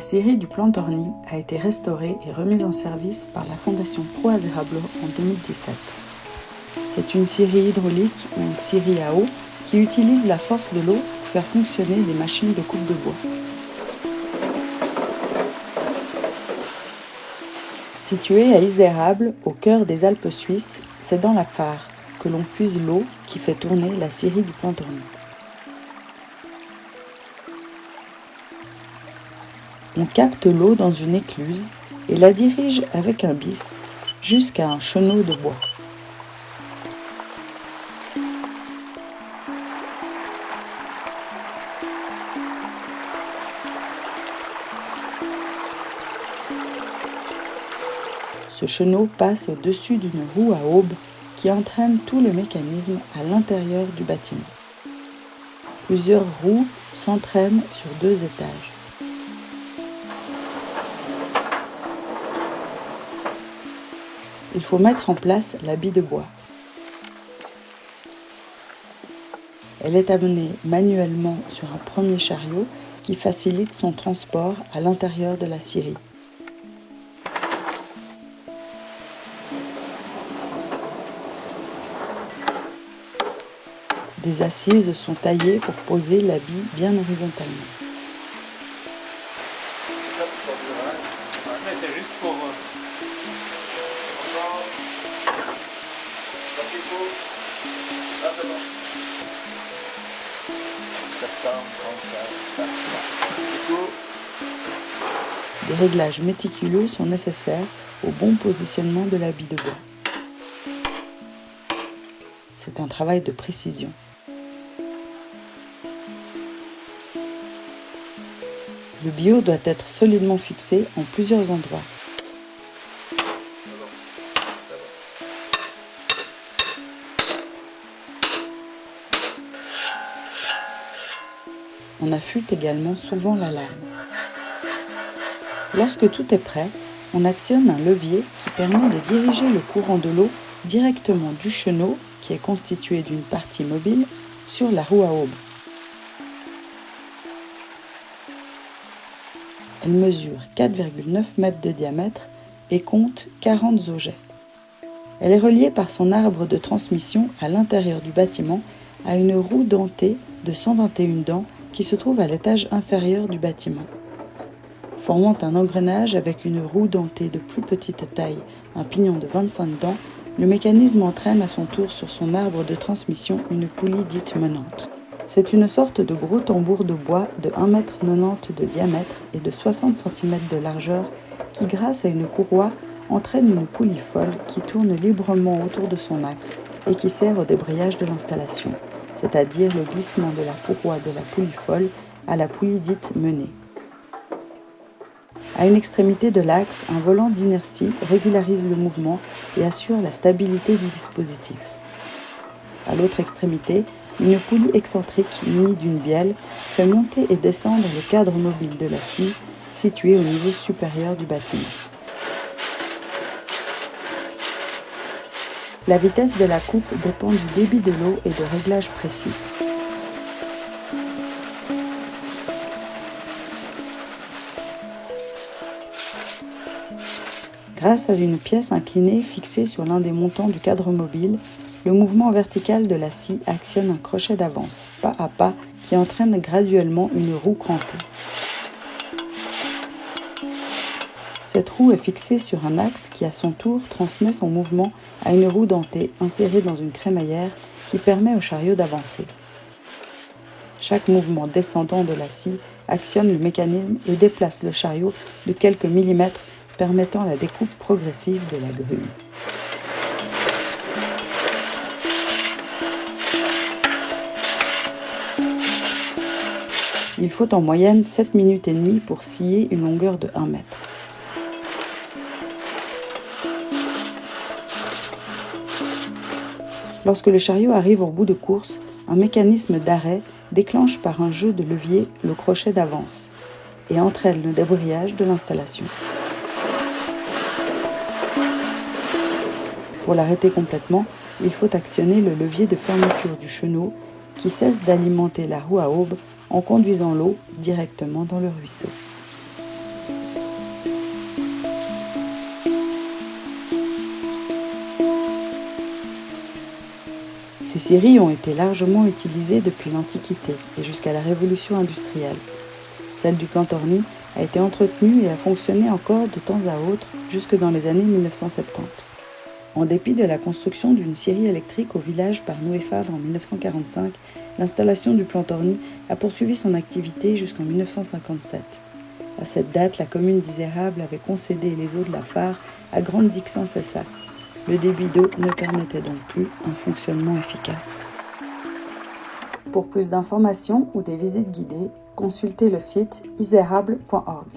scierie du Plantorny a été restaurée et remise en service par la Fondation Pro Aserablo en 2017. C'est une scierie hydraulique ou scierie à eau qui utilise la force de l'eau pour faire fonctionner des machines de coupe de bois. Située à Iserable, au cœur des Alpes suisses, c'est dans la Fare que l'on puise l'eau qui fait tourner la scierie du Plantorny. On capte l'eau dans une écluse et la dirige avec un bis jusqu'à un chenot de bois. Ce chenot passe au-dessus d'une roue à aube qui entraîne tout le mécanisme à l'intérieur du bâtiment. Plusieurs roues s'entraînent sur 2 étages. Il faut mettre en place la bille de bois. Elle est amenée manuellement sur un premier chariot qui facilite son transport à l'intérieur de la scierie. Des assises sont taillées pour poser la bille bien horizontalement. C'est juste pour... Des réglages méticuleux sont nécessaires au bon positionnement de la bille de bois. C'est un travail de précision. Le bio doit être solidement fixé en plusieurs endroits. On affûte également souvent la lame. Lorsque tout est prêt, on actionne un levier qui permet de diriger le courant de l'eau directement du chenot, qui est constitué d'une partie mobile, sur la roue à aube. Elle mesure 4,9 mètres de diamètre et compte 40 objets. Elle est reliée par son arbre de transmission à l'intérieur du bâtiment à une roue dentée de 121 dents qui se trouve à l'étage inférieur du bâtiment. Formant un engrenage avec une roue dentée de plus petite taille, un pignon de 25 dents, le mécanisme entraîne à son tour sur son arbre de transmission une poulie dite menante. C'est une sorte de gros tambour de bois de 1,90 m de diamètre et de 60 cm de largeur qui, grâce à une courroie, entraîne une poulie folle qui tourne librement autour de son axe et qui sert au débrayage de l'installation, c'est-à-dire le glissement de la courroie de la poulie folle à la poulie dite menée. À une extrémité de l'axe, un volant d'inertie régularise le mouvement et assure la stabilité du dispositif. À l'autre extrémité, une poulie excentrique munie d'une bielle fait monter et descendre le cadre mobile de la scie situé au niveau supérieur du bâtiment. La vitesse de la coupe dépend du débit de l'eau et de réglages précis. Grâce à une pièce inclinée fixée sur l'un des montants du cadre mobile, le mouvement vertical de la scie actionne un crochet d'avance, pas à pas, qui entraîne graduellement une roue crantée. Cette roue est fixée sur un axe qui, à son tour, transmet son mouvement à une roue dentée insérée dans une crémaillère qui permet au chariot d'avancer. Chaque mouvement descendant de la scie actionne le mécanisme et déplace le chariot de quelques millimètres, permettant la découpe progressive de la grue. Il faut en moyenne 7 minutes et demie pour scier une longueur de 1 mètre. Lorsque le chariot arrive au bout de course, un mécanisme d'arrêt déclenche par un jeu de levier le crochet d'avance et entraîne le débrayage de l'installation. Pour l'arrêter complètement, il faut actionner le levier de fermeture du chenot qui cesse d'alimenter la roue à aube en conduisant l'eau directement dans le ruisseau. Ces scieries ont été largement utilisées depuis l'Antiquité et jusqu'à la Révolution industrielle. Celle du Plantorny a été entretenue et a fonctionné encore de temps à autre jusque dans les années 1970. En dépit de la construction d'une scierie électrique au village par Noé Favre en 1945, l'installation du Plantorny a poursuivi son activité jusqu'en 1957. À cette date, la commune d'Isérable avait concédé les eaux de la Fare à Grande-Dixence SA. Le débit d'eau ne permettait donc plus un fonctionnement efficace. Pour plus d'informations ou des visites guidées, consultez le site isérable.org.